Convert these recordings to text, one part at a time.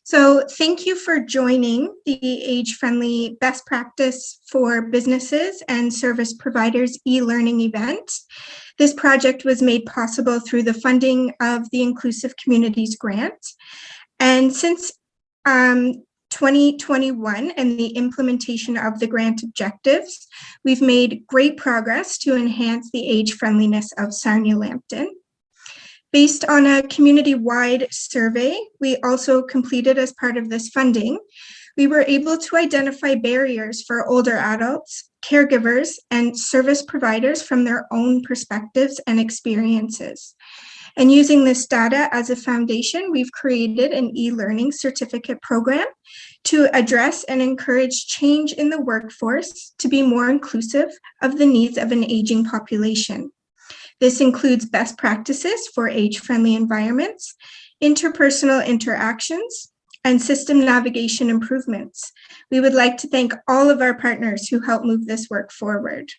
So thank you for joining the age-friendly best practice for businesses and service providers e-learning event. This project was made possible through the funding of the Inclusive Communities Grant. And since 2021 and the implementation of the grant objectives, we've made great progress to enhance the age friendliness of Sarnia-Lambton. Based on a community-wide survey we also completed as part of this funding, we were able to identify barriers for older adults, caregivers, and service providers from their own perspectives and experiences. And using this data as a foundation, we've created an e-learning certificate program to address and encourage change in the workforce to be more inclusive of the needs of an aging population. This includes best practices for age-friendly environments, interpersonal interactions, and system navigation improvements. We would like to thank all of our partners who help move this work forward.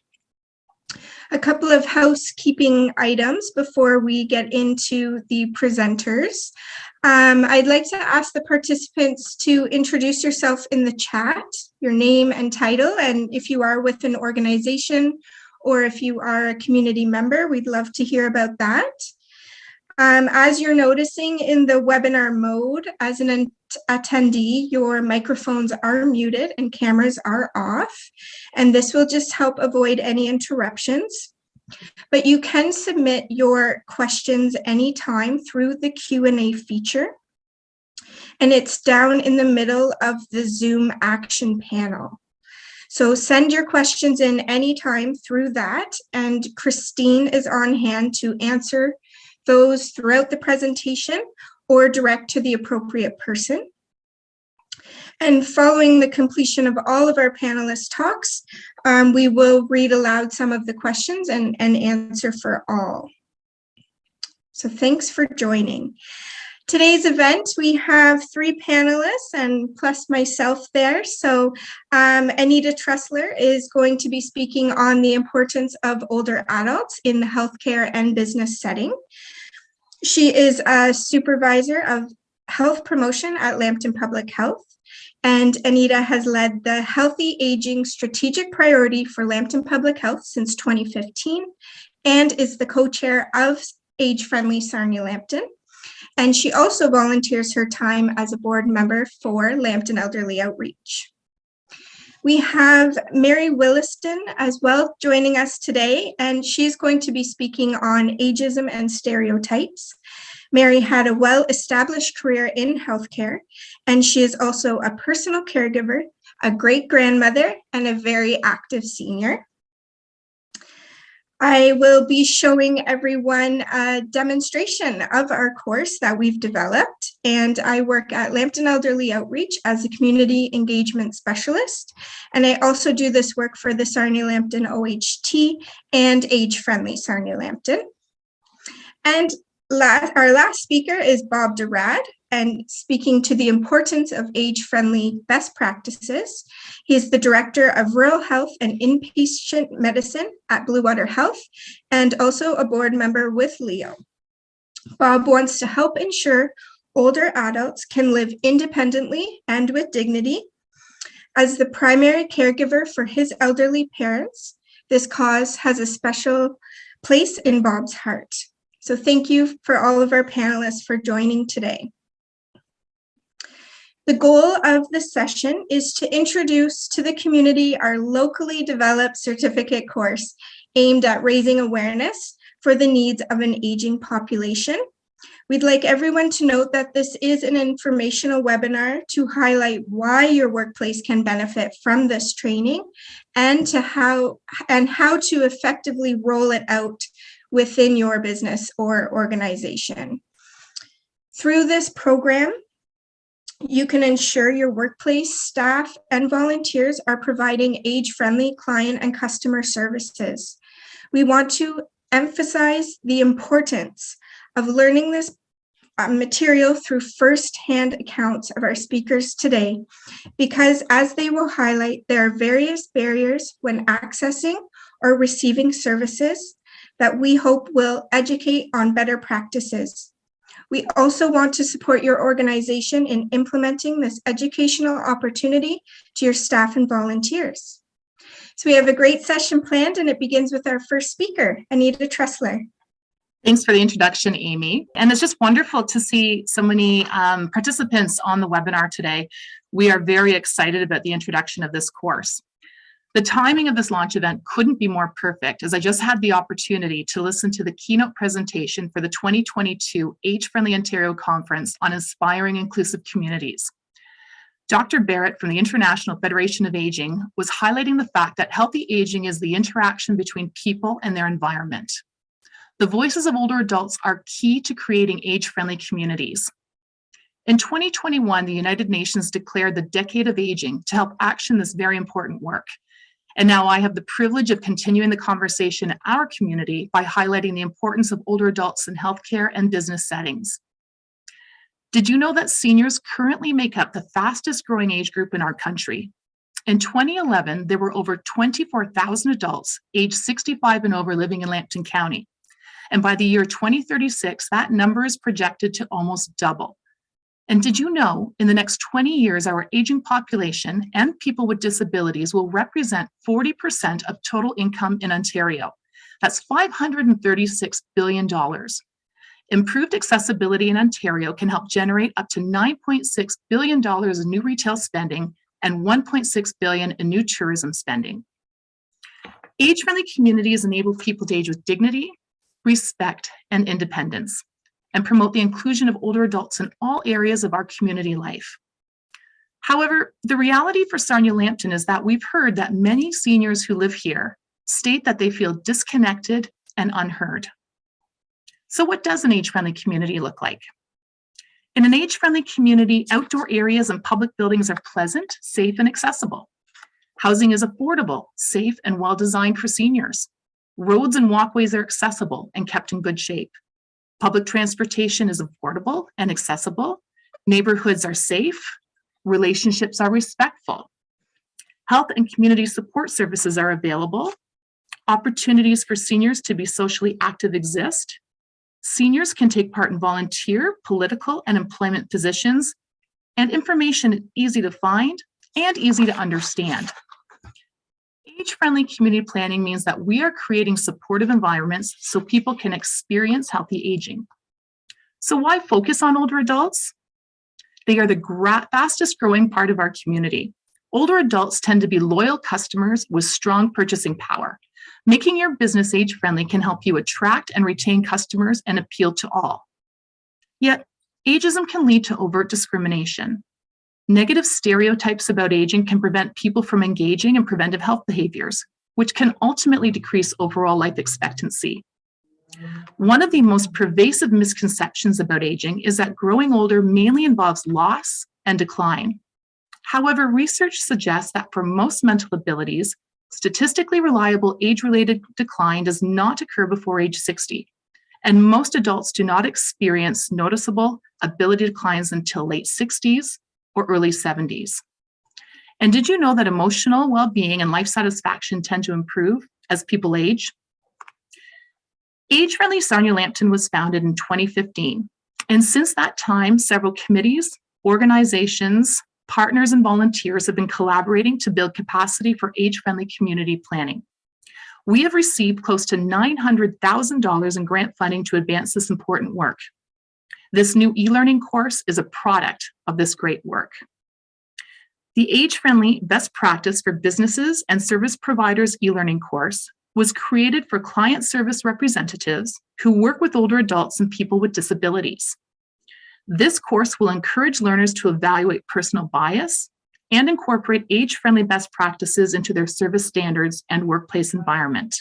A couple of housekeeping items before we get into the presenters. I'd like to ask the participants to introduce yourself in the chat, your name and title, and if you are with an organization or if you are a community member, we'd love to hear about that. As you're noticing in the webinar mode, as an attendee, your microphones are muted and cameras are off, and this will just help avoid any interruptions. But you can submit your questions anytime through the Q&A feature, and it's down in the middle of the Zoom action panel. So send your questions in anytime through that, and Christine is on hand to answer those throughout the presentation or direct to the appropriate person. And following the completion of all of our panelists' talks, we will read aloud some of the questions and answer for all. So thanks for joining. Today's event, we have 3 panelists and plus myself there. So Anita Tressler is going to be speaking on the importance of older adults in the healthcare and business setting. She is a supervisor of health promotion at Lambton Public Health. And Anita has led the Healthy Aging Strategic Priority for Lambton Public Health since 2015 and is the co-chair of Age Friendly Sarnia-Lambton. And she also volunteers her time as a board member for Lambton Elderly Outreach. We have Mary Williston as well joining us today, and she's going to be speaking on ageism and stereotypes. Mary had a well-established career in healthcare, and she is also a personal caregiver, a great-grandmother, and a very active senior. I will be showing everyone a demonstration of our course that we've developed, and I work at Lambton Elderly Outreach as a community engagement specialist, and I also do this work for the Sarnia-Lambton OHT and Age Friendly Sarnia-Lambton. And our last speaker is Bob Durad, and speaking to the importance of age-friendly best practices. He is the Director of Rural Health and Inpatient Medicine at Blue Water Health, and also a board member with LEO. Bob wants to help ensure older adults can live independently and with dignity. As the primary caregiver for his elderly parents, this cause has a special place in Bob's heart. So thank you for all of our panelists for joining today. The goal of the session is to introduce to the community our locally developed certificate course aimed at raising awareness for the needs of an aging population. We'd like everyone to note that this is an informational webinar to highlight why your workplace can benefit from this training and how to effectively roll it out within your business or organization. Through this program, you can ensure your workplace staff and volunteers are providing age-friendly client and customer services. We want to emphasize the importance of learning this material through first-hand accounts of our speakers today, because as they will highlight, there are various barriers when accessing or receiving services that we hope will educate on better practices. We also want to support your organization in implementing this educational opportunity to your staff and volunteers. So we have a great session planned, and it begins with our first speaker, Anita Tressler. Thanks for the introduction, Amy. And it's just wonderful to see so many participants on the webinar today. We are very excited about the introduction of this course. The timing of this launch event couldn't be more perfect, as I just had the opportunity to listen to the keynote presentation for the 2022 Age-Friendly Ontario Conference on Inspiring Inclusive Communities. Dr. Barrett from the International Federation of Aging was highlighting the fact that healthy aging is the interaction between people and their environment. The voices of older adults are key to creating age-friendly communities. In 2021, the United Nations declared the Decade of Aging to help action this very important work. And now I have the privilege of continuing the conversation in our community by highlighting the importance of older adults in healthcare and business settings. Did you know that seniors currently make up the fastest growing age group in our country? In 2011, there were over 24,000 adults aged 65 and over living in Lambton County. And by the year 2036, that number is projected to almost double. And did you know, in the next 20 years, our aging population and people with disabilities will represent 40% of total income in Ontario. That's $536 billion. Improved accessibility in Ontario can help generate up to $9.6 billion in new retail spending and $1.6 billion in new tourism spending. Age-friendly communities enable people to age with dignity, respect, and independence, and promote the inclusion of older adults in all areas of our community life. However, the reality for Sarnia-Lambton is that we've heard that many seniors who live here state that they feel disconnected and unheard. So what does an age-friendly community look like? In an age-friendly community, outdoor areas and public buildings are pleasant, safe, and accessible. Housing is affordable, safe, and well-designed for seniors. Roads and walkways are accessible and kept in good shape. Public transportation is affordable and accessible. Neighborhoods are safe. Relationships are respectful. Health and community support services are available. Opportunities for seniors to be socially active exist. Seniors can take part in volunteer, political, and employment positions, and information is easy to find and easy to understand. Age-friendly community planning means that we are creating supportive environments so people can experience healthy aging. So why focus on older adults? They are the fastest growing part of our community. Older adults tend to be loyal customers with strong purchasing power. Making your business age-friendly can help you attract and retain customers and appeal to all. Yet, ageism can lead to overt discrimination. Negative stereotypes about aging can prevent people from engaging in preventive health behaviors, which can ultimately decrease overall life expectancy. One of the most pervasive misconceptions about aging is that growing older mainly involves loss and decline. However, research suggests that for most mental abilities, statistically reliable age-related decline does not occur before age 60, and most adults do not experience noticeable ability declines until late 60s or early 70s. And did you know that emotional well-being and life satisfaction tend to improve as people age? Age-Friendly Sarnia-Lambton was founded in 2015, and since that time, several committees, organizations, partners, and volunteers have been collaborating to build capacity for age-friendly community planning. We have received close to $900,000 in grant funding to advance this important work. This new e-learning course is a product of this great work. The Age-Friendly Best Practice for Businesses and Service Providers e-learning course was created for client service representatives who work with older adults and people with disabilities. This course will encourage learners to evaluate personal bias and incorporate age-friendly best practices into their service standards and workplace environment.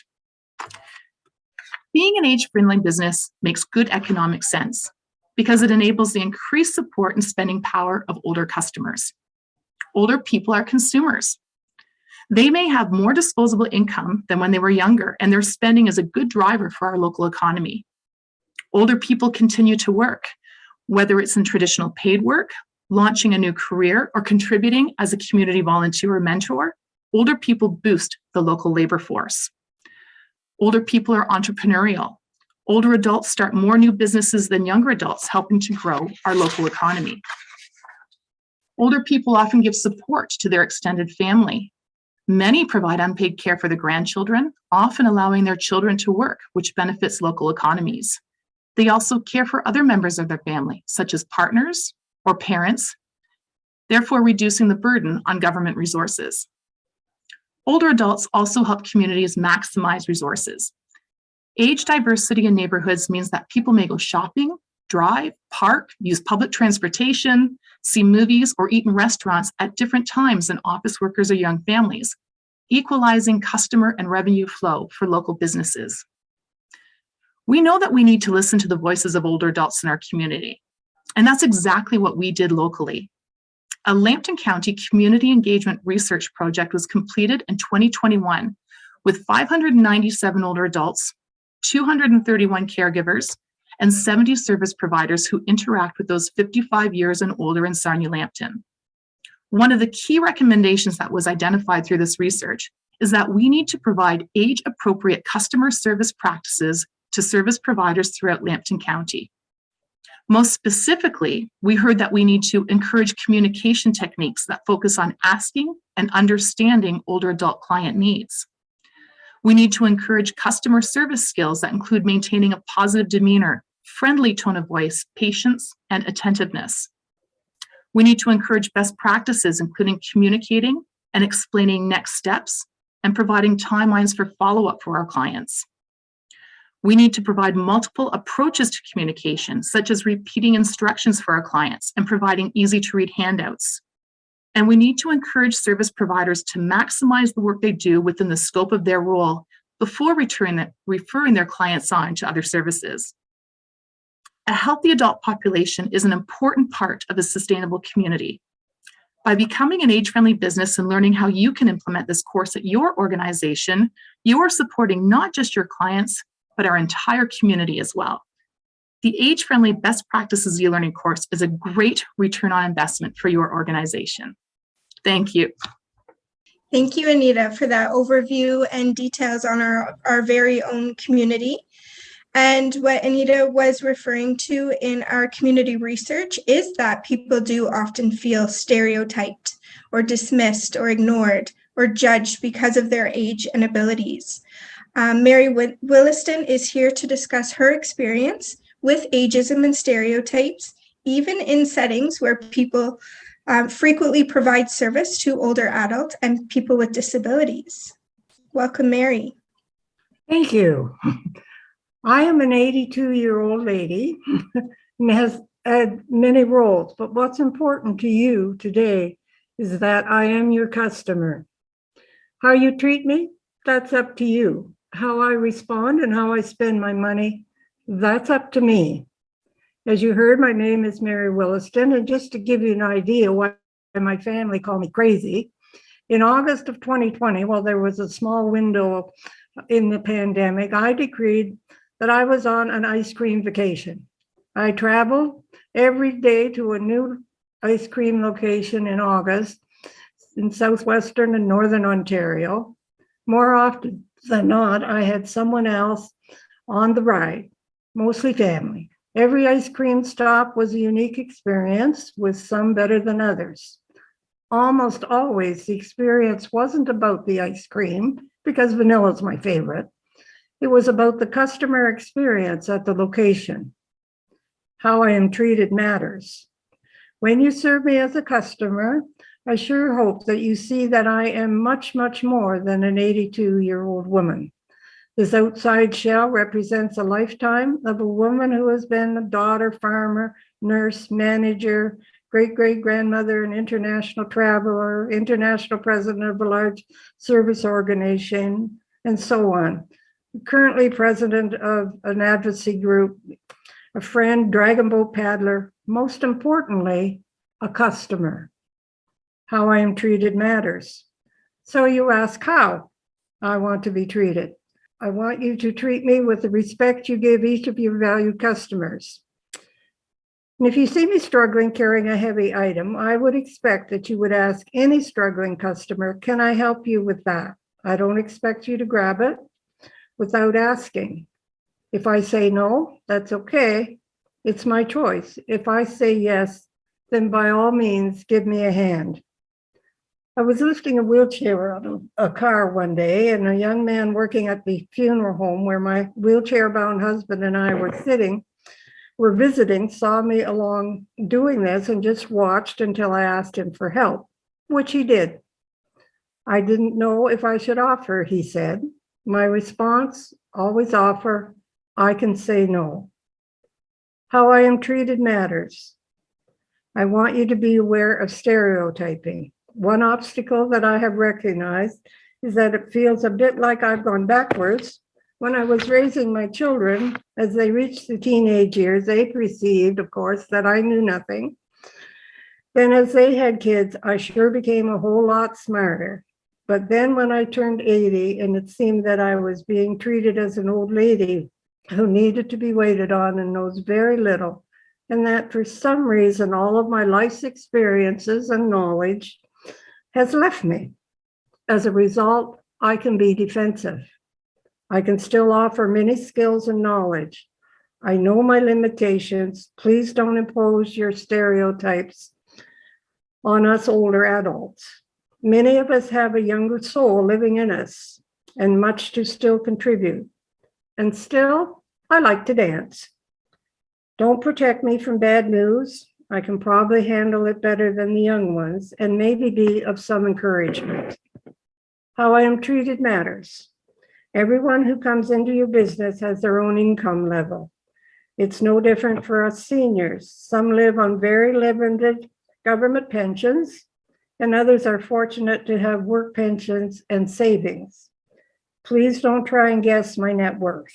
Being an age-friendly business makes good economic sense because it enables the increased support and spending power of older customers. Older people are consumers. They may have more disposable income than when they were younger, and their spending is a good driver for our local economy. Older people continue to work, whether it's in traditional paid work, launching a new career, or contributing as a community volunteer or mentor. Older people boost the local labor force. Older people are entrepreneurial. Older adults start more new businesses than younger adults, helping to grow our local economy. Older people often give support to their extended family. Many provide unpaid care for their grandchildren, often allowing their children to work, which benefits local economies. They also care for other members of their family, such as partners or parents, therefore reducing the burden on government resources. Older adults also help communities maximize resources. Age diversity in neighborhoods means that people may go shopping, drive, park, use public transportation, see movies, or eat in restaurants at different times than office workers or young families, equalizing customer and revenue flow for local businesses. We know that we need to listen to the voices of older adults in our community, and that's exactly what we did locally. A Lambton County Community Engagement Research Project was completed in 2021 with 597 older adults, 231 caregivers, and 70 service providers who interact with those 55 years and older in Sarnia-Lambton. One of the key recommendations that was identified through this research is that we need to provide age-appropriate customer service practices to service providers throughout Lambton County. Most specifically, we heard that we need to encourage communication techniques that focus on asking and understanding older adult client needs. We need to encourage customer service skills that include maintaining a positive demeanor, friendly tone of voice, patience, and attentiveness. We need to encourage best practices, including communicating and explaining next steps and providing timelines for follow-up for our clients. We need to provide multiple approaches to communication, such as repeating instructions for our clients and providing easy-to-read handouts. And we need to encourage service providers to maximize the work they do within the scope of their role before referring their clients on to other services. A healthy adult population is an important part of a sustainable community. By becoming an age-friendly business and learning how you can implement this course at your organization, you are supporting not just your clients, but our entire community as well. The Age-Friendly Best Practices e-learning course is a great return on investment for your organization. Thank you. Thank you, Anita, for that overview and details on our very own community. And what Anita was referring to in our community research is that people do often feel stereotyped or dismissed or ignored or judged because of their age and abilities. Mary Williston is here to discuss her experience with ageism and stereotypes, even in settings where people frequently provide service to older adults and people with disabilities. Welcome, Mary. Thank you. I am an 82-year-old lady and has had many roles, but what's important to you today is that I am your customer. How you treat me, that's up to you. How I respond and how I spend my money, that's up to me. As you heard, my name is Mary Williston, and just to give you an idea why my family called me crazy, in August of 2020, while there was a small window in the pandemic, I decreed that I was on an ice cream vacation. I traveled every day to a new ice cream location in August in southwestern and northern Ontario. More often than not, I had someone else on the ride, mostly family. Every ice cream stop was a unique experience, with some better than others. Almost always, the experience wasn't about the ice cream, because vanilla is my favorite. It was about the customer experience at the location. How I am treated matters. When you serve me as a customer, I sure hope that you see that I am much, much more than an 82-year-old woman. This outside shell represents a lifetime of a woman who has been a daughter, farmer, nurse, manager, great-great-grandmother, an international traveler, international president of a large service organization, and so on. Currently president of an advocacy group, a friend, dragon boat paddler, most importantly, a customer. How I am treated matters. So you ask how I want to be treated. I want you to treat me with the respect you give each of your valued customers. And if you see me struggling carrying a heavy item, I would expect that you would ask any struggling customer, can I help you with that? I don't expect you to grab it without asking. If I say no, that's okay. It's my choice. If I say yes, then by all means, give me a hand. I was lifting a wheelchair out of a car one day, and a young man working at the funeral home where my wheelchair-bound husband and I were visiting, saw me along doing this and just watched until I asked him for help, which he did. I didn't know if I should offer, he said. My response, always offer. I can say no. How I am treated matters. I want you to be aware of stereotyping. One obstacle that I have recognized is that it feels a bit like I've gone backwards. When I was raising my children, as they reached the teenage years, they perceived, of course, that I knew nothing. Then as they had kids, I sure became a whole lot smarter. But then when I turned 80 and it seemed that I was being treated as an old lady who needed to be waited on and knows very little, and that for some reason all of my life's experiences and knowledge has left me. As a result, I can be defensive. I can still offer many skills and knowledge. I know my limitations. Please don't impose your stereotypes on us older adults. Many of us have a younger soul living in us and much to still contribute. And still, I like to dance. Don't protect me from bad news. I can probably handle it better than the young ones and maybe be of some encouragement. How I am treated matters. Everyone who comes into your business has their own income level. It's no different for us seniors. Some live on very limited government pensions, and others are fortunate to have work pensions and savings. Please don't try and guess my net worth.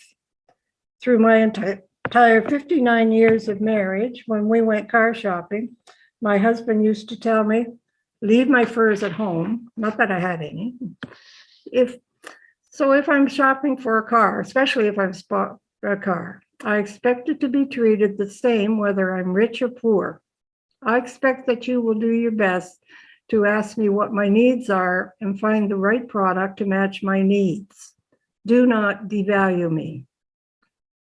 Through my entire 59 years of marriage, when we went car shopping, my husband used to tell me, leave my furs at home, not that I had any. If I'm shopping for a car, especially if I'm spot a car, I expect it to be treated the same whether I'm rich or poor. I expect that you will do your best to ask me what my needs are and find the right product to match my needs. Do not devalue me.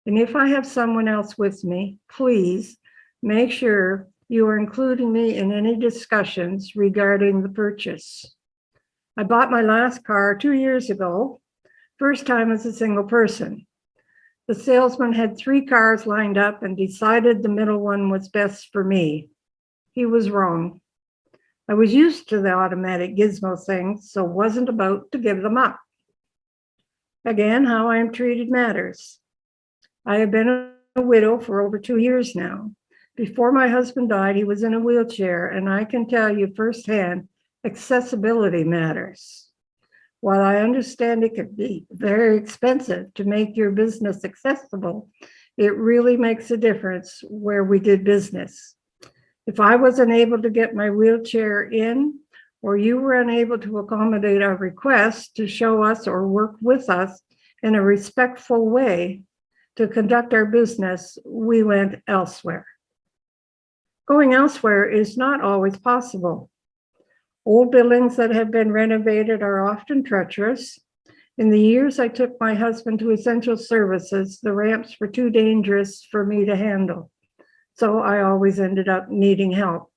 And if I have someone else with me, please make sure you are including me in any discussions regarding the purchase. I bought my last car 2 years ago, first time as a single person. The salesman had 3 cars lined up and decided the middle one was best for me. He was wrong. I was used to the automatic gizmo thing, so wasn't about to give them up. Again, how I am treated matters. I have been a widow for over 2 years now. Before my husband died, he was in a wheelchair, and I can tell you firsthand, accessibility matters. While I understand it can be very expensive to make your business accessible, it really makes a difference where we did business. If I wasn't able to get my wheelchair in, or you were unable to accommodate our request to show us or work with us in a respectful way to conduct our business, we went elsewhere. Going elsewhere is not always possible. Old buildings that have been renovated are often treacherous. In the years I took my husband to essential services, the ramps were too dangerous for me to handle. So I always ended up needing help.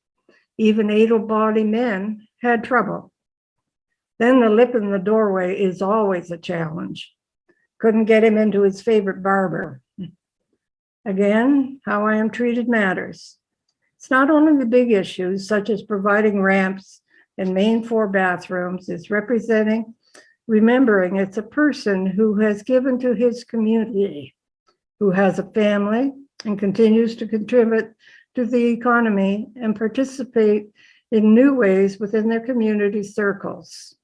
Even able-bodied men had trouble. Then the lip in the doorway is always a challenge. Couldn't get him into his favorite barber. Again, how I am treated matters. It's not only the big issues, such as providing ramps and main 4 bathrooms, it's remembering it's a person who has given to his community, who has a family and continues to contribute to the economy and participate in new ways within their community circles.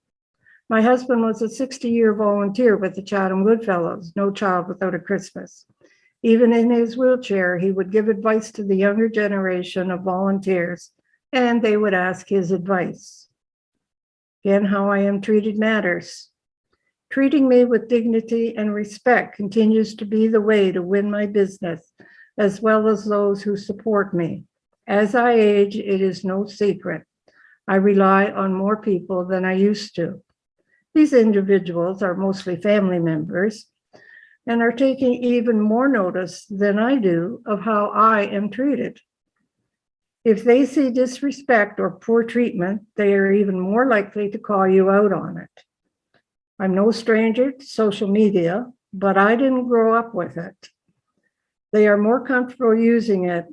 My husband was a 60-year volunteer with the Chatham Goodfellows, No Child Without a Christmas. Even in his wheelchair, he would give advice to the younger generation of volunteers, and they would ask his advice. Again, how I am treated matters. Treating me with dignity and respect continues to be the way to win my business, as well as those who support me. As I age, it is no secret. I rely on more people than I used to. These individuals are mostly family members, and are taking even more notice than I do of how I am treated. If they see disrespect or poor treatment, they are even more likely to call you out on it. I'm no stranger to social media, but I didn't grow up with it. They are more comfortable using it,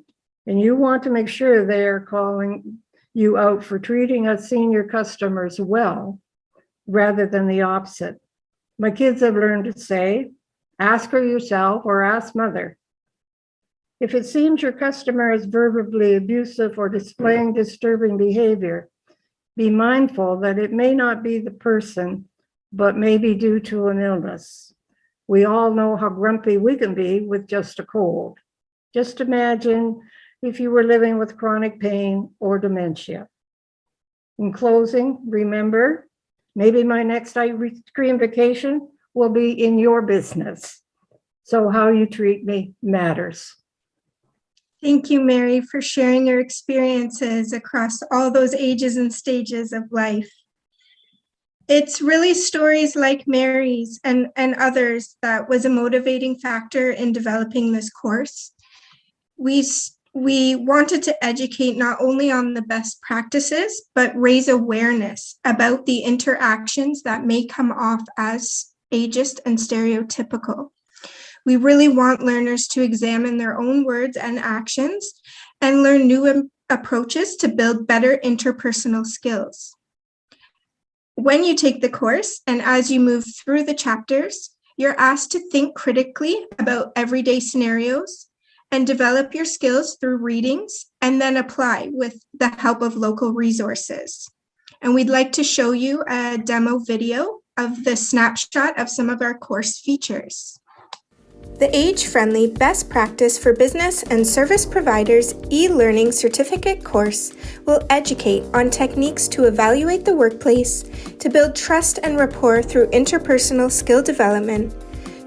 and you want to make sure they are calling you out for treating us senior customers well, rather than the opposite. My kids have learned to say, ask her yourself or ask mother. If it seems your customer is verbally abusive or displaying disturbing behavior, be mindful that it may not be the person, but may be due to an illness. We all know how grumpy we can be with just a cold. Just imagine if you were living with chronic pain or dementia. In closing, remember, maybe my next ice cream vacation will be in your business. So how you treat me matters. Thank you, Mary, for sharing your experiences across all those ages and stages of life. It's really stories like Mary's and others that was a motivating factor in developing this course. We wanted to educate not only on the best practices, but raise awareness about the interactions that may come off as ageist and stereotypical. We really want learners to examine their own words and actions and learn new approaches to build better interpersonal skills. When you take the course and as you move through the chapters, you're asked to think critically about everyday scenarios and develop your skills through readings and then apply with the help of local resources. And we'd like to show you a demo video of the snapshot of some of our course features. The Age-Friendly Best Practice for Business and Service Providers e-learning certificate course will educate on techniques to evaluate the workplace, to build trust and rapport through interpersonal skill development,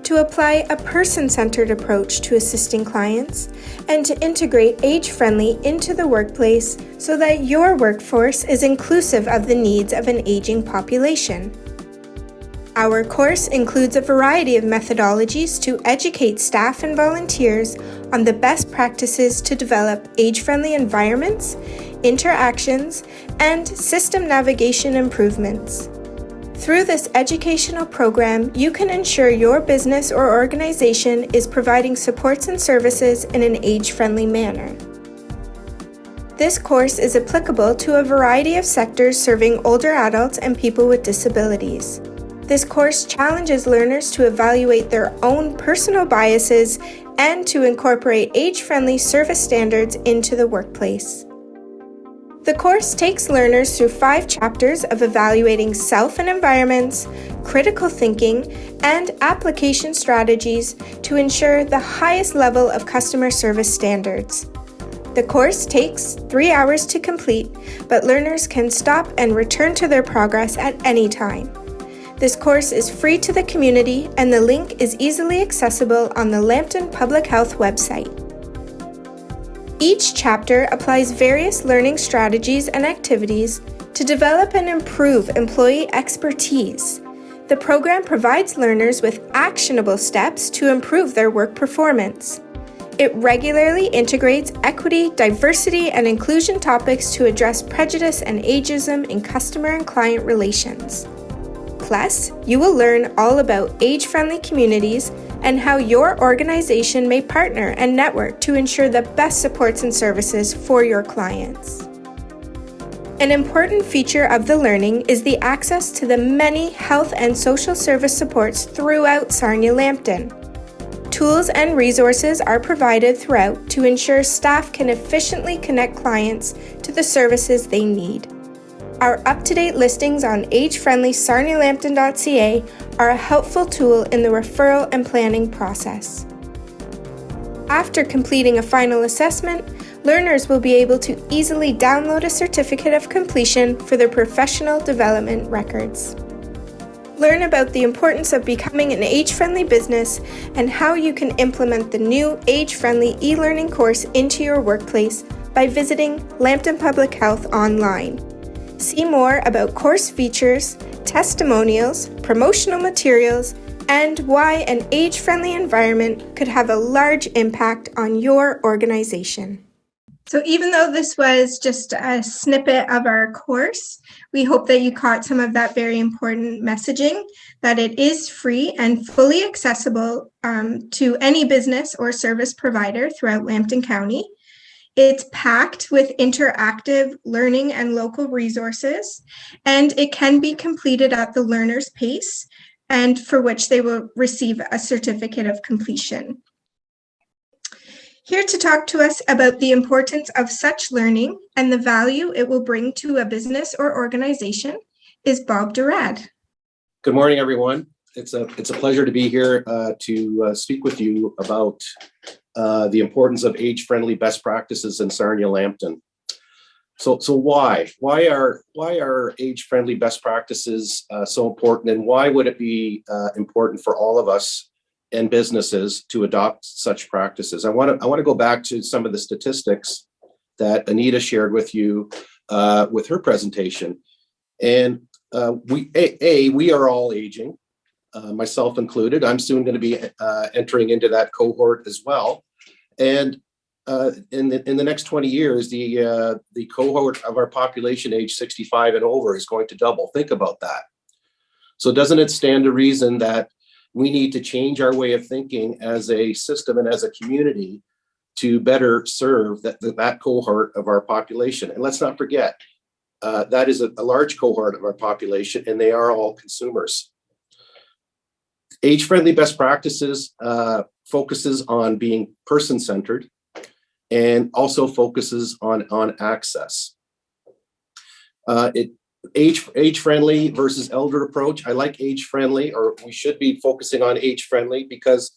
to apply a person-centered approach to assisting clients, and to integrate age-friendly into the workplace so that your workforce is inclusive of the needs of an aging population. Our course includes a variety of methodologies to educate staff and volunteers on the best practices to develop age-friendly environments, interactions, and system navigation improvements. Through this educational program, you can ensure your business or organization is providing supports and services in an age-friendly manner. This course is applicable to a variety of sectors serving older adults and people with disabilities. This course challenges learners to evaluate their own personal biases and to incorporate age-friendly service standards into the workplace. The course takes learners through 5 chapters of evaluating self and environments, critical thinking, and application strategies to ensure the highest level of customer service standards. The course takes 3 hours to complete, but learners can stop and return to their progress at any time. This course is free to the community, and the link is easily accessible on the Lambton Public Health website. Each chapter applies various learning strategies and activities to develop and improve employee expertise. The program provides learners with actionable steps to improve their work performance. It regularly integrates equity, diversity, and inclusion topics to address prejudice and ageism in customer and client relations. Plus, you will learn all about age-friendly communities and how your organization may partner and network to ensure the best supports and services for your clients. An important feature of the learning is the access to the many health and social service supports throughout Sarnia-Lambton. Tools and resources are provided throughout to ensure staff can efficiently connect clients to the services they need. Our up-to-date listings on agefriendlysarnialambton.ca are a helpful tool in the referral and planning process. After completing a final assessment, learners will be able to easily download a certificate of completion for their professional development records. Learn about the importance of becoming an age-friendly business and how you can implement the new age-friendly e-learning course into your workplace by visiting Lambton Public Health online. See more about course features, testimonials, promotional materials, and why an age-friendly environment could have a large impact on your organization. So even though this was just a snippet of our course, we hope that you caught some of that very important messaging, that it is free and fully accessible to any business or service provider throughout Lambton County. It's packed with interactive learning and local resources, and it can be completed at the learner's pace, and for which they will receive a certificate of completion. Here to talk to us about the importance of such learning and the value it will bring to a business or organization is Bob Durad. Good morning, everyone. It's a pleasure to be here to speak with you about the importance of age-friendly best practices in Sarnia-Lambton. So why are age-friendly best practices so important, and why would it be important for all of us and businesses to adopt such practices? I want to go back to some of the statistics that Anita shared with you with her presentation. And we are all aging, myself included. I'm soon going to be entering into that cohort as well. And in the next 20 years, the cohort of our population age 65 and over is going to double. Think about that. So doesn't it stand to reason that we need to change our way of thinking as a system and as a community to better serve that cohort of our population? And let's not forget, that is a large cohort of our population, and they are all consumers. Age-friendly best practices focuses on being person-centered and also focuses on access. Age-friendly versus elder approach. I like age-friendly, or we should be focusing on age-friendly, because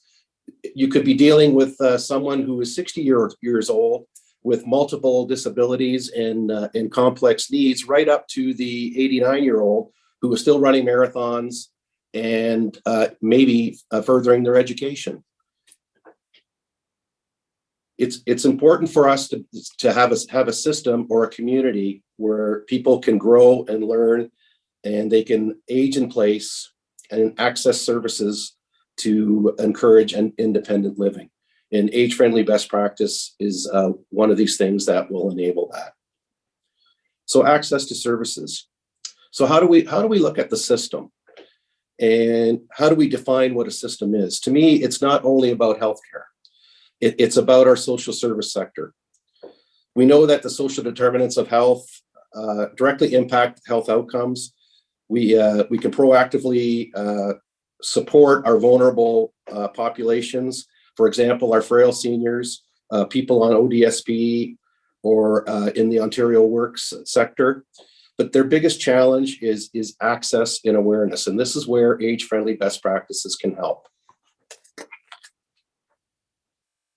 you could be dealing with someone who is 60 years old with multiple disabilities and complex needs, right up to the 89-year-old who is still running marathons and maybe furthering their education. It's important for us to have a system or a community where people can grow and learn, and they can age in place and access services to encourage an independent living. And age-friendly best practice is one of these things that will enable that. So access to services. So how do we look at the system? And how do we define what a system is? To me, it's not only about healthcare. It's about our social service sector. We know that the social determinants of health directly impact health outcomes. We can proactively support our vulnerable populations. For example, our frail seniors, people on ODSP, or in the Ontario Works sector. But their biggest challenge is access and awareness. And this is where age-friendly best practices can help.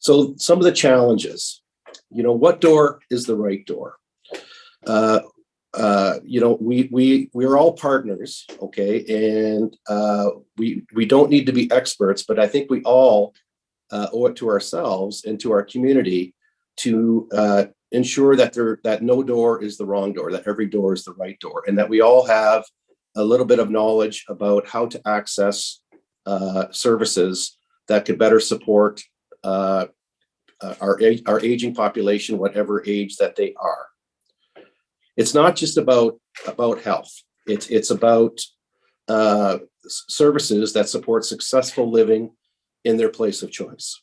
So some of the challenges, what door is the right door? We're all partners, okay? And we don't need to be experts, but I think we all owe it to ourselves and to our community to ensure that no door is the wrong door, that every door is the right door, and that we all have a little bit of knowledge about how to access services that could better support our aging population, whatever age that they are. It's not just about health. It's about services that support successful living in their place of choice.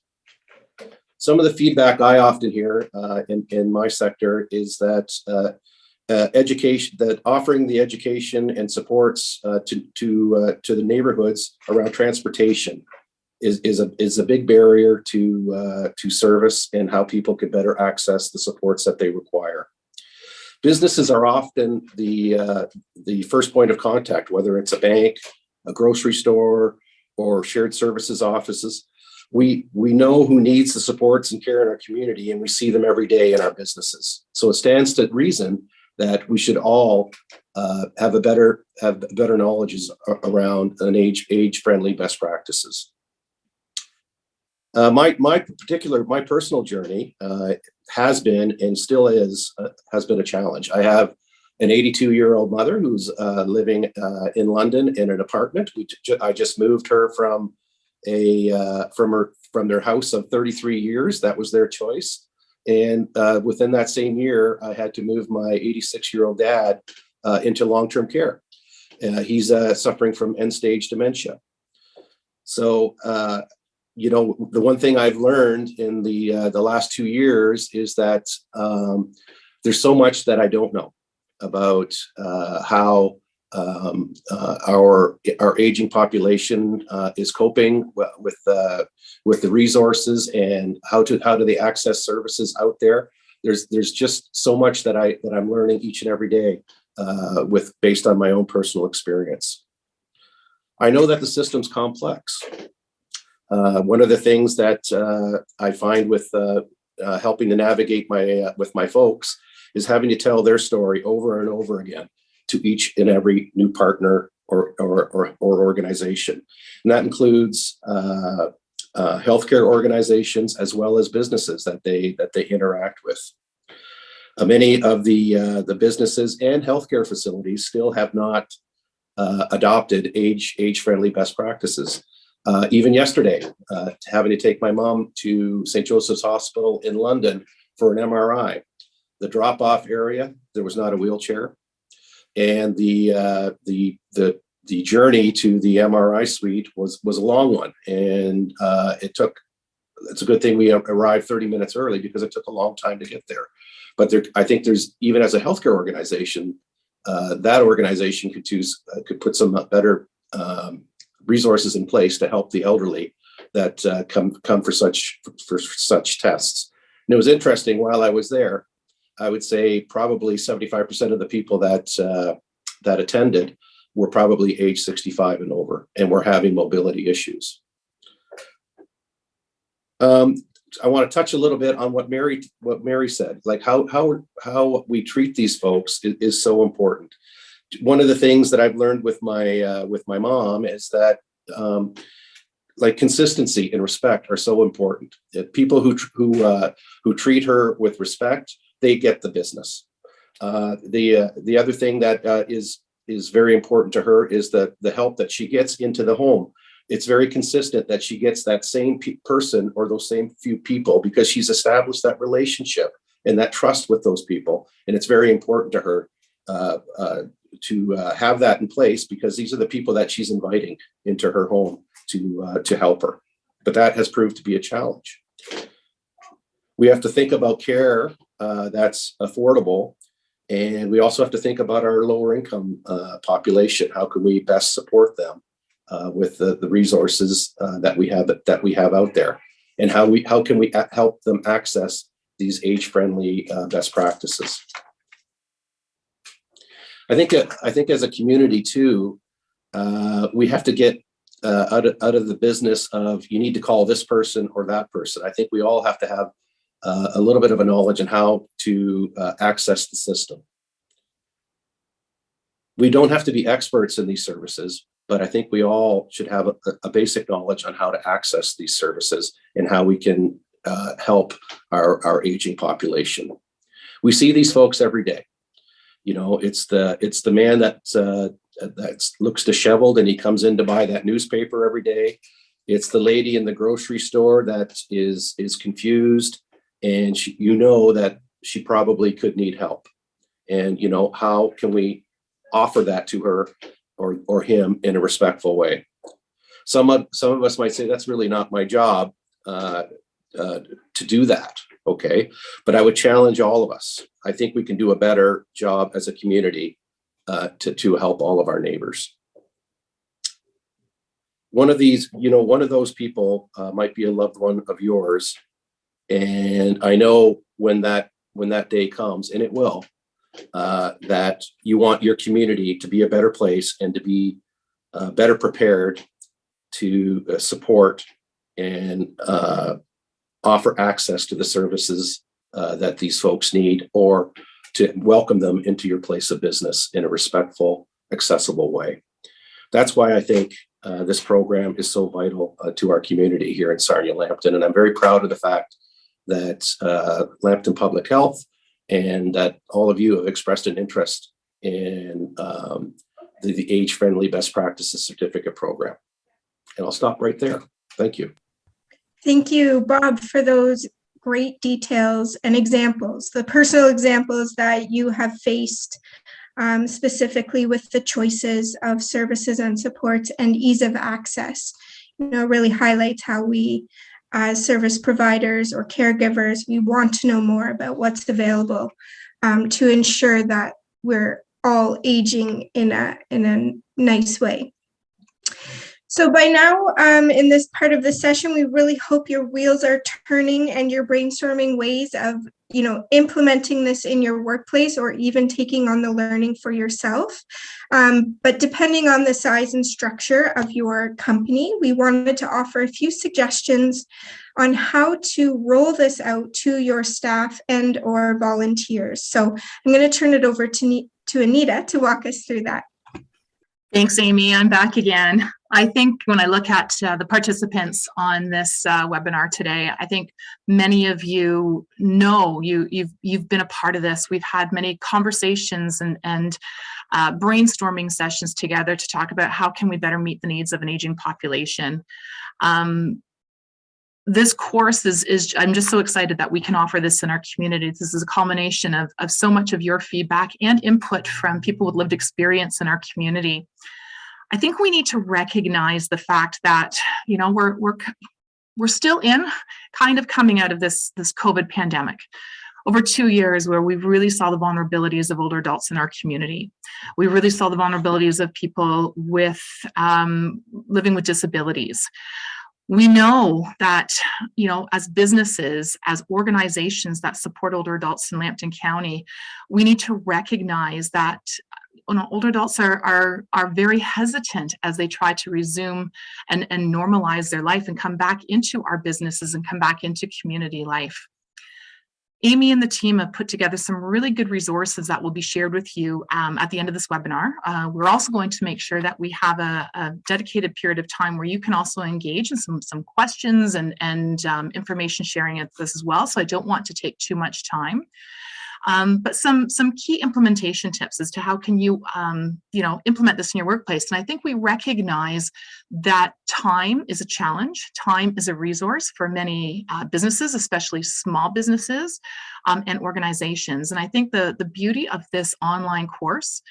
Some of the feedback I often hear in my sector is that education, that offering the education and supports to the neighborhoods around transportation is a big barrier to service and how people could better access the supports that they require. Businesses are often the first point of contact, whether it's a bank, a grocery store, or shared services offices. We know who needs the supports and care in our community, and we see them every day in our businesses. So it stands to reason that we should all have better knowledge around an age-friendly best practices. My personal journey has been and still has been a challenge. I have an 82-year-old mother who's living in London in an apartment. I just moved her from from their house of 33 years. That was their choice. And within that same year, I had to move my 86-year-old dad into long-term care. He's suffering from end-stage dementia. So, you know, the one thing I've learned in the last 2 years is that there's so much that I don't know about how our aging population is coping with the resources, and how do they access services out there. There's just so much that I'm learning each and every day based on my own personal experience. I know that the system's complex. One of the things that I find with helping to navigate with my folks is having to tell their story over and over again to each and every new partner or organization. And that includes healthcare organizations as well as businesses that they interact with. Many of the businesses and healthcare facilities still have not adopted age-friendly best practices. Even yesterday, having to take my mom to St. Joseph's Hospital in London for an MRI. The drop-off area, there was not a wheelchair, and the journey to the MRI suite was a long one, and it's a good thing we arrived 30 minutes early, because it took a long time to get there. But I think there's, even as a healthcare organization, that organization could put some better resources in place to help the elderly that come for such tests. And it was interesting, while I was there, I would say probably 75% of the people that attended were probably age 65 and over, and were having mobility issues. I want to touch a little bit on what Mary said, like how we treat these folks is so important. One of the things that I've learned with my mom is that like consistency and respect are so important. People who treat her with respect, they get the business. The other thing that is very important to her is the help that she gets into the home. It's very consistent that she gets that same person or those same few people, because she's established that relationship and that trust with those people. And it's very important to her to have that in place, because these are the people that she's inviting into her home to help her. But that has proved to be a challenge. We have to think about care that's affordable. And we also have to think about our lower income population. How can we best support them with the resources that we have out there, and how can we help them access these age-friendly best practices? I think as a community too, we have to get out of the business of you need to call this person or that person. I think we all have to have a little bit of a knowledge on how to access the system. We don't have to be experts in these services, but I think we all should have a basic knowledge on how to access these services and how we can help our aging population. We see these folks every day. You know, it's the man that looks disheveled and he comes in to buy that newspaper every day. It's the lady in the grocery store that is confused, and you know that she probably could need help. And you know, how can we offer that to her or him in a respectful way? Some of us might say that's really not my job to do that. Okay, but I would challenge all of us. I think we can do a better job as a community to help all of our neighbors. One of those people might be a loved one of yours, and I know when that day comes, and it will, that you want your community to be a better place and to be better prepared to support and offer access to the services that these folks need, or to welcome them into your place of business in a respectful, accessible way. That's why I think this program is so vital to our community here in Sarnia-Lambton. And I'm very proud of the fact that Lambton Public Health and that all of you have expressed an interest in the Age-Friendly Best Practices Certificate Program. And I'll stop right there. Thank you. Thank you, Bob, for those great details and examples, the personal examples that you have faced, specifically with the choices of services and supports and ease of access. Really highlights how we, as service providers or caregivers, we want to know more about what's available to ensure that we're all aging in a nice way. So by now, in this part of the session, we really hope your wheels are turning and you're brainstorming ways of, implementing this in your workplace or even taking on the learning for yourself. But depending on the size and structure of your company, we wanted to offer a few suggestions on how to roll this out to your staff and or volunteers. So I'm going to turn it over to Anita to walk us through that. Thanks, Amy. I'm back again. I think when I look at the participants on this webinar today, I think many of you know you've been a part of this. We've had many conversations and brainstorming sessions together to talk about how can we better meet the needs of an aging population. This course is I'm just so excited that we can offer this in our community. This is a culmination of so much of your feedback and input from people with lived experience in our community. I think we need to recognize the fact that, we're still kind of coming out of this COVID pandemic. Over 2 years where we really saw the vulnerabilities of older adults in our community. We really saw the vulnerabilities of people with living with disabilities. We know that, as businesses, as organizations that support older adults in Lambton County, we need to recognize that older adults are very hesitant as they try to resume and normalize their life and come back into our businesses and come back into community life. Amy and the team have put together some really good resources that will be shared with you at the end of this webinar. We're also going to make sure that we have a dedicated period of time where you can also engage in some questions and information sharing at this as well. So I don't want to take too much time. But some key implementation tips as to how can you, implement this in your workplace. And I think we recognize that time is a challenge. Time is a resource for many businesses, especially small businesses and organizations. And I think the beauty of this online course,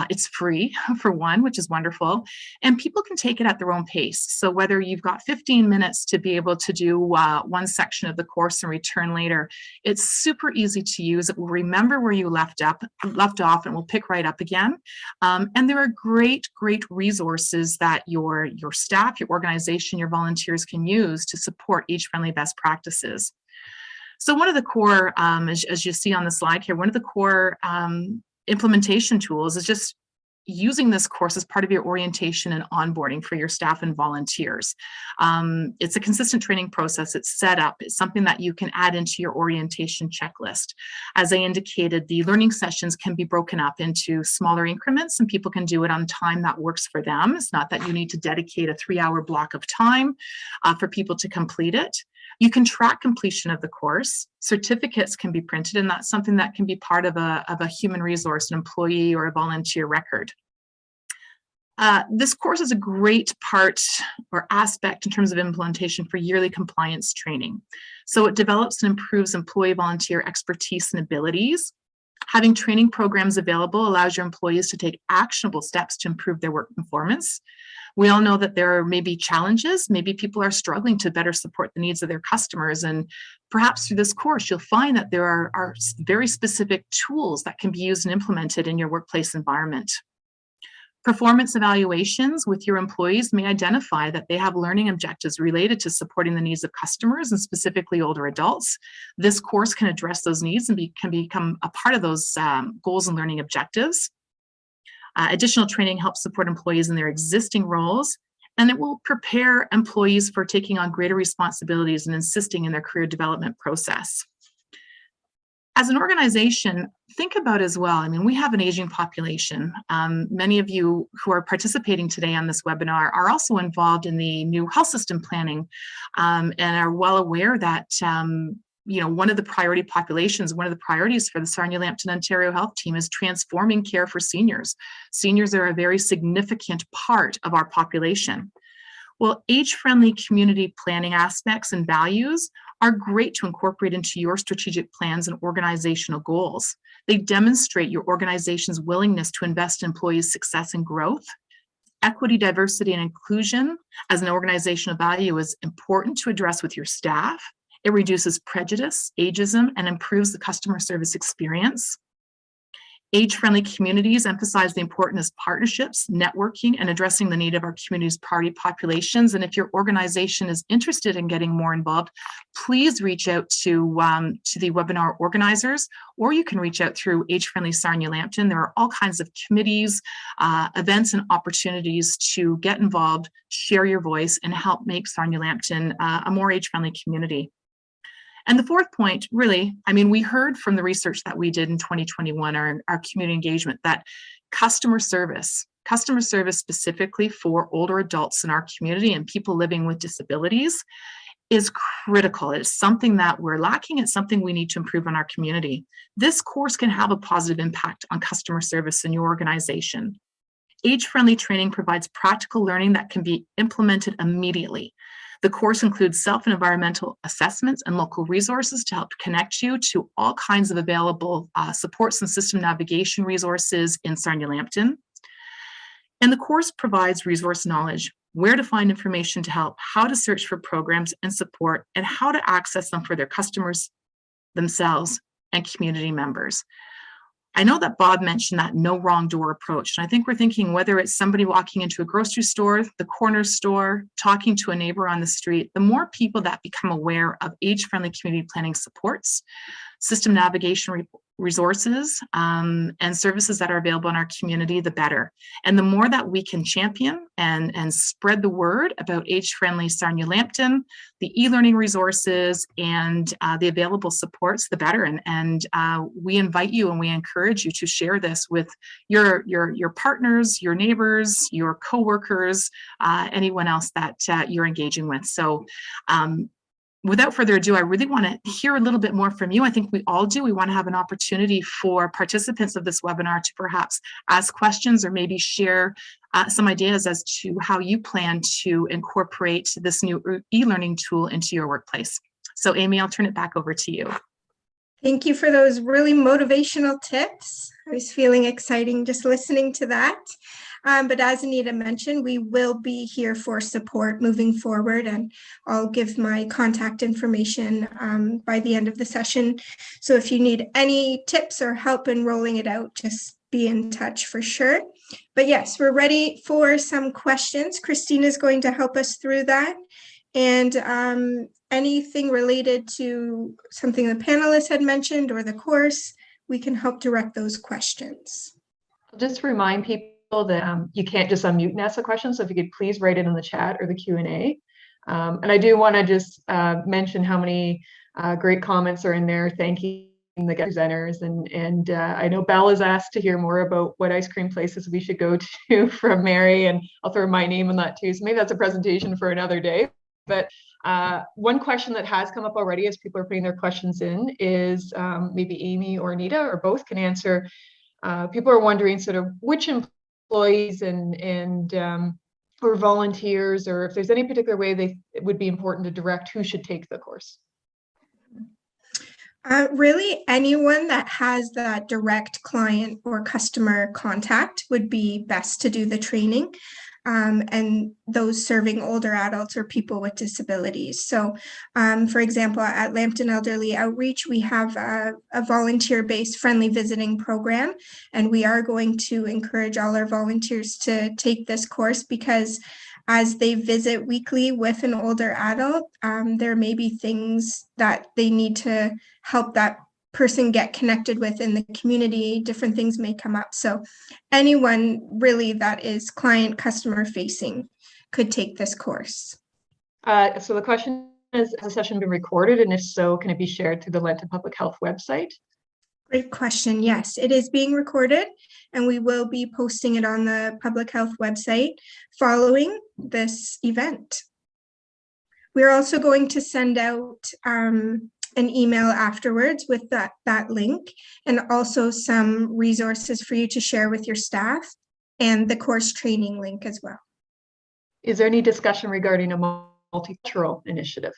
it's free for one, which is wonderful, and people can take it at their own pace. So whether you've got 15 minutes to be able to do one section of the course and return later, it's super easy to use. It will remember where you left off and will pick right up again. And there are great resources that your staff, your organization, your volunteers can use to support age-friendly best practices. So one of the core, as you see on the slide here, one of the core implementation tools is just using this course as part of your orientation and onboarding for your staff and volunteers. It's a consistent training process. It's set up. It's something that you can add into your orientation checklist. As I indicated, the learning sessions can be broken up into smaller increments and people can do it on time that works for them. It's not that you need to dedicate a 3-hour block of time for people to complete it. You can track completion of the course. Certificates can be printed, and that's something that can be part of a human resource, an employee or a volunteer record. This course is a great part or aspect in terms of implementation for yearly compliance training. So it develops and improves employee volunteer expertise and abilities. Having training programs available allows your employees to take actionable steps to improve their work performance. We all know that there may be challenges. Maybe people are struggling to better support the needs of their customers. And perhaps through this course, you'll find that there are very specific tools that can be used and implemented in your workplace environment. Performance evaluations with your employees may identify that they have learning objectives related to supporting the needs of customers and specifically older adults. This course can address those needs and can become a part of those goals and learning objectives. Additional training helps support employees in their existing roles, and it will prepare employees for taking on greater responsibilities and assisting in their career development process. As an organization, think about as well, we have an aging population. Many of you who are participating today on this webinar are also involved in the new health system planning and are well aware that one of the priority populations, one of the priorities for the Sarnia-Lambton Ontario Health Team is transforming care for seniors. Seniors are a very significant part of our population. Well, age-friendly community planning aspects and values are great to incorporate into your strategic plans and organizational goals. They demonstrate your organization's willingness to invest in employees' success and growth. Equity, diversity, and inclusion as an organizational value is important to address with your staff. It reduces prejudice, ageism, and improves the customer service experience. Age-friendly communities emphasize the importance of partnerships, networking, and addressing the need of our community's priority populations. And if your organization is interested in getting more involved, please reach out to the webinar organizers, or you can reach out through Age-Friendly Sarnia-Lambton. There are all kinds of committees, events, and opportunities to get involved, share your voice, and help make Sarnia-Lambton a more age-friendly community. And the fourth point, really, we heard from the research that we did in 2021, our community engagement, that customer service specifically for older adults in our community and people living with disabilities is critical. It's something that we're lacking. It's something we need to improve in our community. This course can have a positive impact on customer service in your organization. Age-friendly training provides practical learning that can be implemented immediately. The course includes self and environmental assessments and local resources to help connect you to all kinds of available supports and system navigation resources in Sarnia-Lambton. And the course provides resource knowledge, where to find information to help, how to search for programs and support, and how to access them for their customers, themselves, and community members. I know that Bob mentioned that no wrong door approach. And I think we're thinking whether it's somebody walking into a grocery store, the corner store, talking to a neighbor on the street, the more people that become aware of age-friendly community planning supports, system navigation resources, and services that are available in our community, the better. And the more that we can champion and spread the word about age-friendly Sarnia-Lambton, the e-learning resources, and the available supports, the better. And we invite you and we encourage you to share this with your partners, your neighbors, your coworkers, anyone else that you're engaging with. So without further ado, I really want to hear a little bit more from you. I think we all do. We want to have an opportunity for participants of this webinar to perhaps ask questions or maybe share some ideas as to how you plan to incorporate this new e-learning tool into your workplace. So Amy, I'll turn it back over to you. Thank you for those really motivational tips. I was feeling exciting just listening to that. But as Anita mentioned, we will be here for support moving forward, and I'll give my contact information by the end of the session. So if you need any tips or help in rolling it out, just be in touch for sure. But yes, we're ready for some questions. Christine is going to help us through that. And anything related to something the panelists had mentioned or the course, we can help direct those questions. I'll just remind people that you can't just unmute and ask a question. So if you could please write it in the chat or the Q&A. And I do want to just mention how many great comments are in there. Thank you the presenters. And I know Belle is asked to hear more about what ice cream places we should go to from Mary, and I'll throw my name on that too. So maybe that's a presentation for another day. But one question that has come up already as people are putting their questions in is maybe Amy or Anita or both can answer. People are wondering sort of which employees and or volunteers, or if there's any particular way it would be important to direct who should take the course. Really, anyone that has that direct client or customer contact would be best to do the training. And those serving older adults or people with disabilities. So, for example, at Lambton Elderly Outreach, we have a volunteer-based friendly visiting program, and we are going to encourage all our volunteers to take this course because as they visit weekly with an older adult, there may be things that they need to help that person get connected with in the community. Different things may come up. So anyone really that is client customer facing could take this course. So the question is, has the session been recorded? And if so, can it be shared through the Lambton Public Health website? Great question. Yes, it is being recorded and we will be posting it on the public health website following this event. We're also going to send out an email afterwards with that link, and also some resources for you to share with your staff, and the course training link as well. Is there any discussion regarding a multicultural initiative?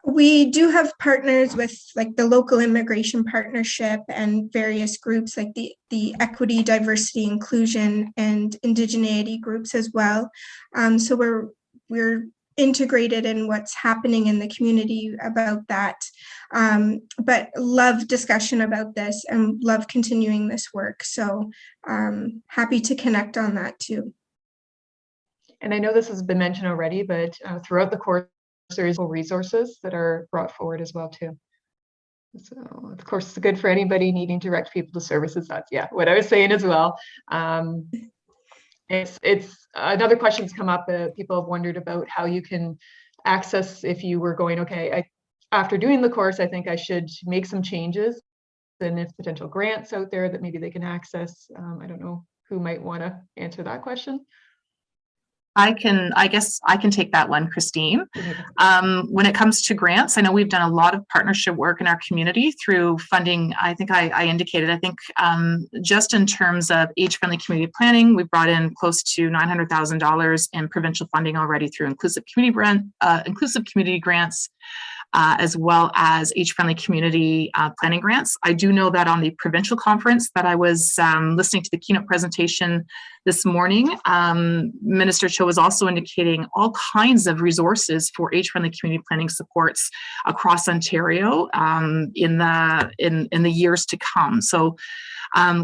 We do have partners with like the local immigration partnership and various groups like the equity, diversity, inclusion, and indigeneity groups as well. So we're integrated in what's happening in the community about that. But love discussion about this and love continuing this work. So happy to connect on that too. And I know this has been mentioned already, but throughout the course, there's resources that are brought forward as well too. So of course, it's good for anybody needing to direct people to services. That's what I was saying as well. It's another question's come up. People have wondered about how you can access if you were going, okay, after doing the course, I think I should make some changes. And if potential grants out there that maybe they can access. I don't know who might want to answer that question. I guess I can take that one, Christine. When it comes to grants, I know we've done a lot of partnership work in our community through funding. I think I indicated, just in terms of age-friendly community planning, we've brought in close to $900,000 in provincial funding already through inclusive community grants, as well as age-friendly community planning grants. I do know that on the provincial conference that I was listening to the keynote presentation this morning, Minister Cho was also indicating all kinds of resources for age-friendly community planning supports across Ontario in the years to come. So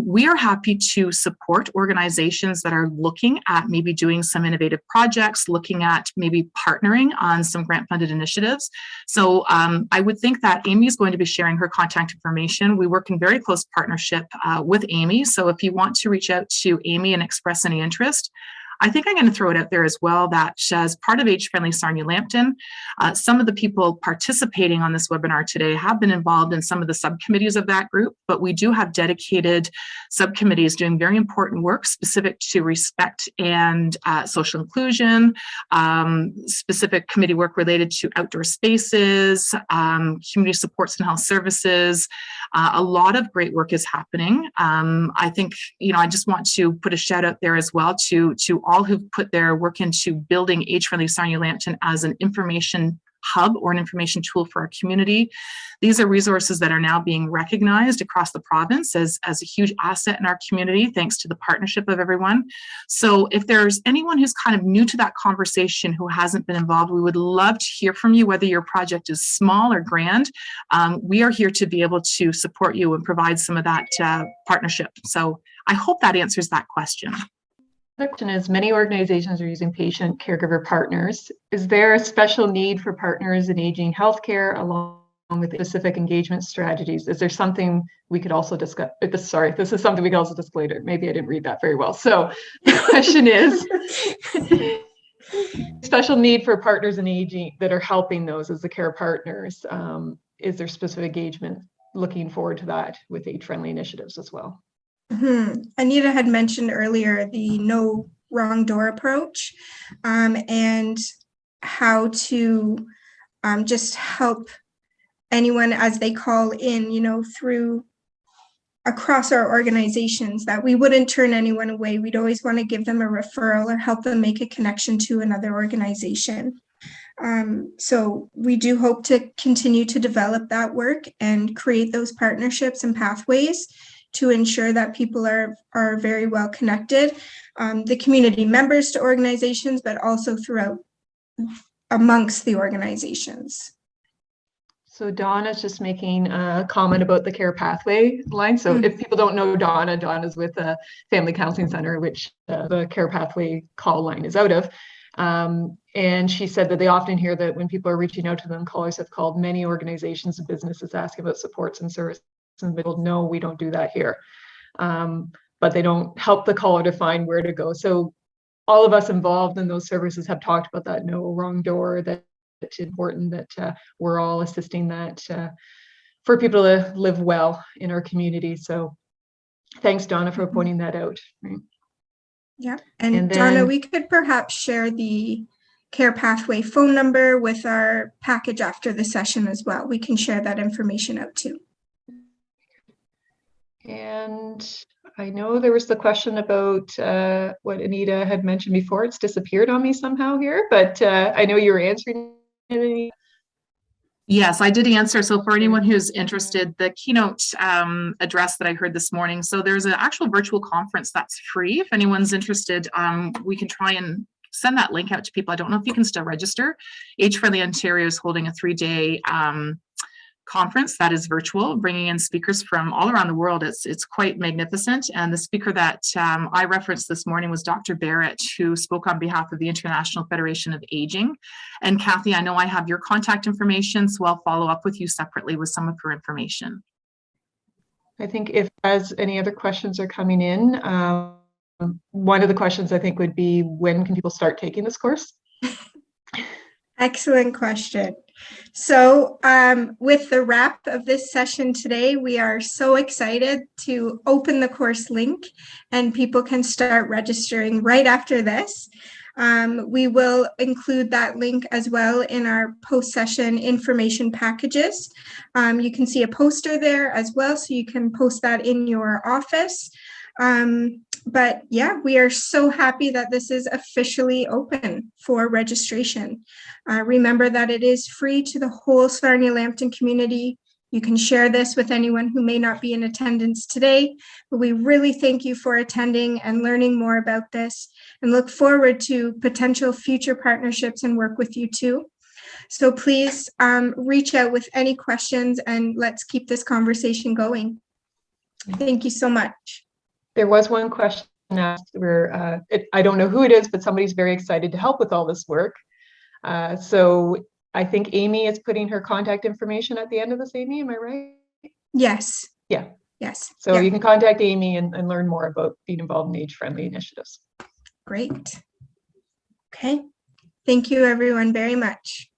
we are happy to support organizations that are looking at maybe doing some innovative projects, looking at maybe partnering on some grant-funded initiatives. So I would think that Amy is going to be sharing her contact information. We work in very close partnership with Amy. So if you want to reach out to Amy and express any interest, I think I'm going to throw it out there as well that as part of Age-Friendly Sarnia-Lambton, some of the people participating on this webinar today have been involved in some of the subcommittees of that group, but we do have dedicated subcommittees doing very important work specific to respect and social inclusion, specific committee work related to outdoor spaces, community supports and health services. A lot of great work is happening. I think, I just want to put a shout out there as well to all who've put their work into building Age-Friendly Sarnia-Lambton as an information hub or an information tool for our community. These are resources that are now being recognized across the province as a huge asset in our community, thanks to the partnership of everyone. So if there's anyone who's kind of new to that conversation who hasn't been involved, we would love to hear from you, whether your project is small or grand. We are here to be able to support you and provide some of that partnership. So I hope that answers that question. The question is, many organizations are using patient caregiver partners. Is there a special need for partners in aging healthcare along with specific engagement strategies? Is there something we could also discuss? This is something we could also discuss later. Maybe I didn't read that very well. So the question is, special need for partners in aging that are helping those as the care partners. Is there specific engagement looking forward to that with age-friendly initiatives as well? Anita had mentioned earlier the no wrong door approach, and how to just help anyone as they call in, through across our organizations, that we wouldn't turn anyone away. We'd always want to give them a referral or help them make a connection to another organization. So we do hope to continue to develop that work and create those partnerships and pathways to ensure that people are very well connected, the community members to organizations, but also throughout amongst the organizations. So Donna's just making a comment about the care pathway line. So if people don't know Donna's with a family counseling center, which the care pathway call line is out of. And she said that they often hear that when people are reaching out to them, callers have called many organizations and businesses asking about supports and services. And they will, no, we don't do that here. But they don't help the caller to find where to go. So all of us involved in those services have talked about that no wrong door, that it's important that we're all assisting that for people to live well in our community. So thanks, Donna, for pointing that out. Right? Yeah, and Donna, we could perhaps share the care pathway phone number with our package after the session as well. We can share that information out too. And I know there was the question about what Anita had mentioned before. It's disappeared on me somehow here, but I know you were answering it. Yes, I did answer. So for anyone who's interested, the keynote address that I heard this morning, so there's an actual virtual conference that's free. If anyone's interested, we can try and send that link out to people. I don't know if you can still register. Age Friendly Ontario is holding a 3-day conference that is virtual, bringing in speakers from all around the world. It's quite magnificent. And the speaker that I referenced this morning was Dr. Barrett, who spoke on behalf of the International Federation of Aging. And Kathy, I know I have your contact information, so I'll follow up with you separately with some of her information. I think if as any other questions are coming in, one of the questions I think would be, when can people start taking this course? Excellent question. So with the wrap of this session today, we are so excited to open the course link and people can start registering right after this. We will include that link as well in our post-session information packages. You can see a poster there as well, so you can post that in your office. But yeah, we are so happy that this is officially open for registration. Remember that it is free to the whole Sarnia-Lambton community. You can share this with anyone who may not be in attendance today, but we really thank you for attending and learning more about this and look forward to potential future partnerships and work with you too. So please reach out with any questions and let's keep this conversation going. Thank you so much. There was one question asked where I don't know who it is, but somebody's very excited to help with all this work. So I think Amy is putting her contact information at the end of this, Amy, am I right? Yes. Yeah. Yes. So yeah. you can contact Amy and learn more about being involved in age-friendly initiatives. Great. Okay. Thank you everyone very much.